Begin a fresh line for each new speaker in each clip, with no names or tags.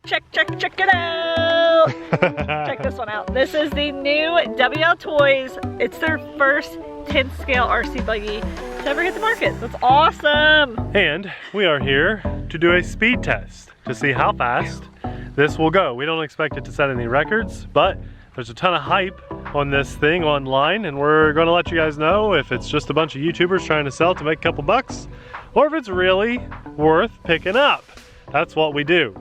Check it out. Check this one out. This is the new Wltoys. It's their first 10th scale RC buggy to ever hit the market. That's awesome.
And we are here to do a speed test to see how fast this will go. We don't expect it to set any records, but there's a ton of hype on this thing online, and we're gonna let you guys know if it's just a bunch of YouTubers trying to sell to make a couple bucks, or if it's really worth picking up. That's what we do.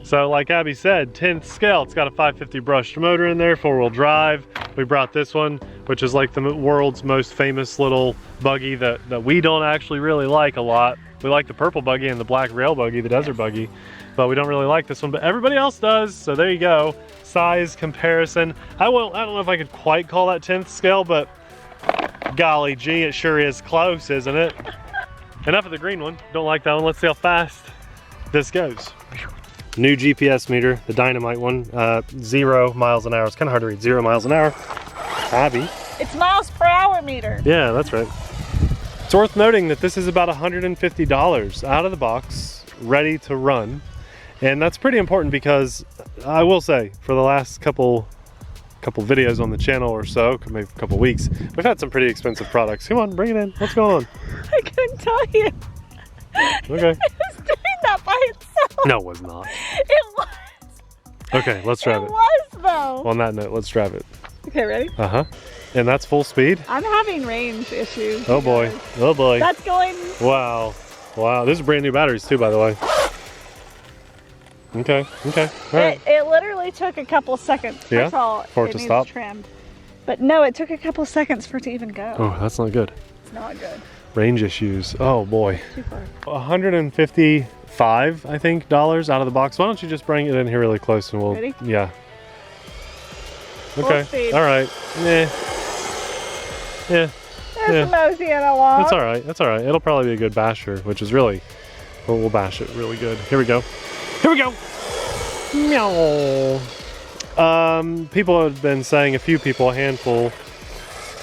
So like Abby said, 10th scale, it's got a 550 brushed motor in there, 4-wheel drive. We brought this one, which is like the world's most famous little buggy that we don't actually really like a lot. We like the purple buggy and the black rail buggy, the desert buggy, but we don't really like this one, but everybody else does, so there you go. Size comparison. I don't know if I could quite call that 10th scale, but golly gee, it sure is close, isn't it? Enough of the green one. Don't like that one. Let's see how fast this goes. New GPS meter, the dynamite one, 0 miles an hour. It's kind of hard to read, 0 miles an hour. Abby.
It's miles per hour meter.
Yeah, that's right. It's worth noting that this is about $150 out of the box, ready to run. And that's pretty important because I will say, for the last couple videos on the channel or so, maybe a couple weeks, we've had some pretty expensive products. Come on, bring it in. What's going on?
I couldn't tell you.
Okay.
It was doing that by itself.
No, it was not.
It was.
Okay, let's drive it.
It was though.
On that note, let's drive it.
Okay, ready?
Uh-huh. And that's full speed?
I'm having range issues.
Oh boy. Oh boy.
That's going.
Wow. Wow. This is brand new batteries too, by the way. Okay. Okay. All right.
It literally took a couple seconds.
Yeah?
For
it to stop?
Trimmed. But no, it took a couple seconds for it to even go.
Oh, that's not good.
It's not good.
Range issues. Oh boy.
Too far.
155, I think, dollars out of the box. Why don't you just bring it in here really close and we'll.
Ready?
Yeah. Okay.
Speed.
All right. Yeah. Yeah.
There's a mosey and a log.
That's all right. That's all right. It'll probably be a good basher, which is really. We'll bash it really good. Here we go. Here we go. Meow. People have been saying, a few people, a handful,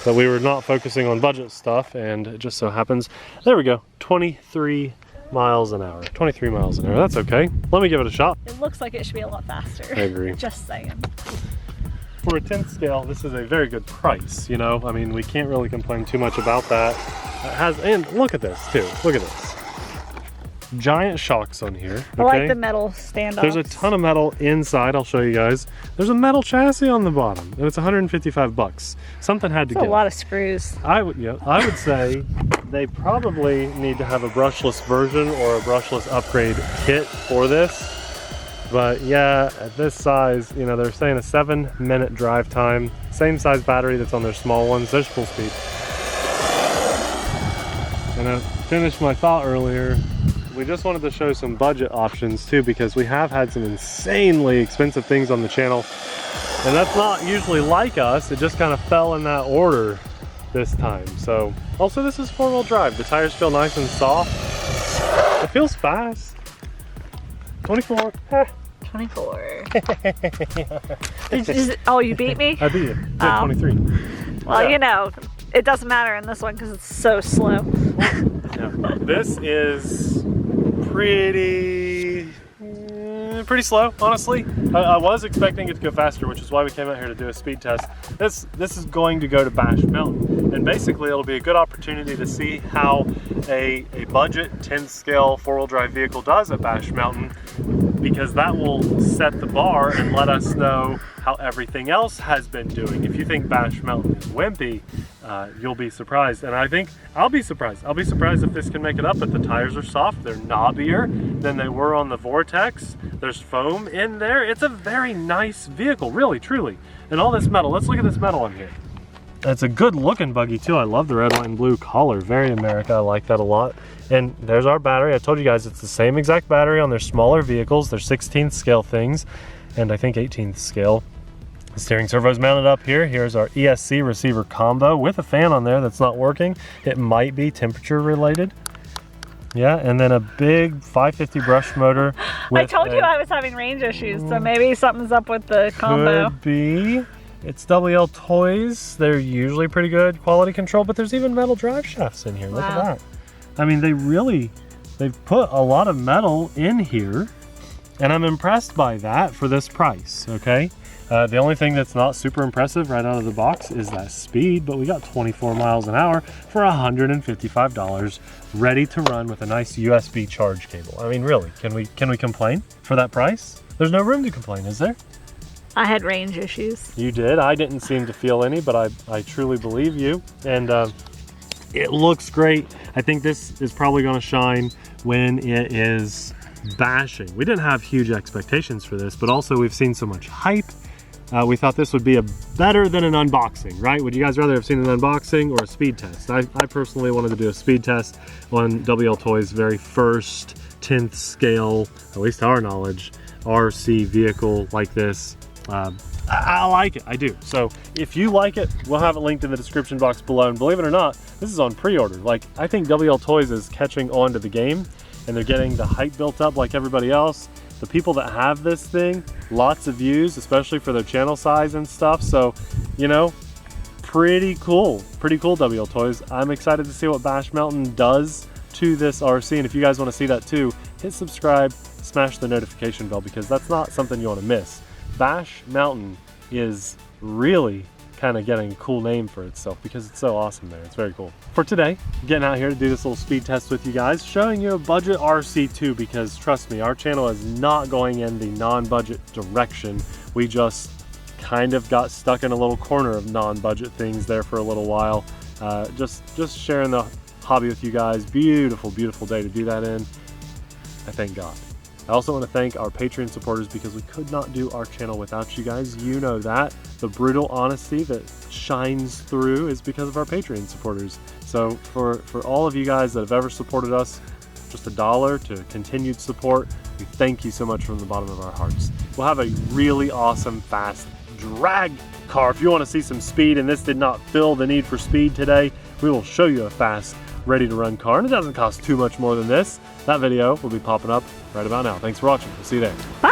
that we were not focusing on budget stuff, and it just so happens, there we go, 23 miles an hour. 23 miles an hour, that's okay. Let me give it a shot.
It looks like it should be a lot faster.
I agree.
Just saying.
For a 10th scale, this is a very good price, you know? I mean, we can't really complain too much about that. It has, and look at this too, look at this. Giant shocks on here. Okay?
I like the metal standoffs.
There's a ton of metal inside. I'll show you guys. There's a metal chassis on the bottom, and it's 155 bucks. Something had to
That's
give.
a lot of screws.
I would say they probably need to have a brushless version or a brushless upgrade kit for this. But yeah, at this size, you know, they're saying a 7-minute drive time. Same size battery that's on their small ones. There's full speed. And I finished my thought earlier. We just wanted to show some budget options too, because we have had some insanely expensive things on the channel, and that's not usually like us. It just kind of fell in that order this time. So also, this is 4-wheel drive. The tires feel nice and soft. It feels fast. 24.
24. Oh, you beat me?
I beat you. Yeah, 23.
Well,
yeah.
You know, it doesn't matter in this one because it's so slow.
Yeah. This is pretty slow, honestly. I was expecting it to go faster, which is why we came out here to do a speed test. This is going to go to Bash Mountain, and basically it'll be a good opportunity to see how a budget 10th scale 4-wheel drive vehicle does at Bash Mountain, because that will set the bar and let us know how everything else has been doing. If you think Bash Mountain is wimpy, you'll be surprised, and I think I'll be surprised. I'll be surprised if this can make it up, but the tires are soft, they're knobbier than they were on the Vortex. There's foam in there. It's a very nice vehicle, really, truly. And all this metal, let's look at this metal on here. It's a good looking buggy too. I love the red, white, and blue color. Very America, I like that a lot. And there's our battery. I told you guys it's the same exact battery on their smaller vehicles. They're 16th scale things, and I think 18th scale. The steering servo's mounted up here. Here's our ESC receiver combo with a fan on there that's not working. It might be temperature related. Yeah, and then a big 550 brush motor.
I told you I was having range issues, so maybe something's up with the combo.
Could be. It's Wltoys. They're usually pretty good quality control, but there's even metal drive shafts in here. Look at that. I mean, they've put a lot of metal in here. And I'm impressed by that for this price, okay? The only thing that's not super impressive right out of the box is that speed, but we got 24 miles an hour for $155, ready to run with a nice USB charge cable. I mean, really, can we complain for that price? There's no room to complain, is there?
I had range issues.
You did. I didn't seem to feel any, but I truly believe you. And it looks great. I think this is probably going to shine when it is bashing. We didn't have huge expectations for this, but also we've seen so much hype. We thought this would be better than an unboxing, right? Would you guys rather have seen an unboxing or a speed test? I personally wanted to do a speed test on Wltoys' very first 10th scale, at least to our knowledge, RC vehicle like this. I like it, I do. So if you like it, we'll have it linked in the description box below. And believe it or not, this is on pre-order. Like, I think Wltoys is catching on to the game and they're getting the hype built up like everybody else. The people that have this thing, lots of views, especially for their channel size and stuff. So, you know, pretty cool Wltoys. I'm excited to see what Bash Mountain does to this RC. And if you guys want to see that too, hit subscribe, smash the notification bell, because that's not something you want to miss. Bash Mountain is really kind of getting a cool name for itself because it's so awesome there. It's very cool. For today, getting out here to do this little speed test with you guys, showing you a budget RC too, because trust me, our channel is not going in the non-budget direction. We just kind of got stuck in a little corner of non-budget things there for a little while. Just sharing the hobby with you guys. Beautiful, beautiful day to do that in. I thank God. I also want to thank our Patreon supporters because we could not do our channel without you guys. You know that. The brutal honesty that shines through is because of our Patreon supporters. So for all of you guys that have ever supported us, just $1 to continued support, we thank you so much from the bottom of our hearts. We'll have a really awesome, fast drag car. If you want to see some speed and this did not fill the need for speed today, we will show you a fast, ready to run car. And it doesn't cost too much more than this. That video will be popping up right about now. Thanks for watching. We'll see you there.
Bye.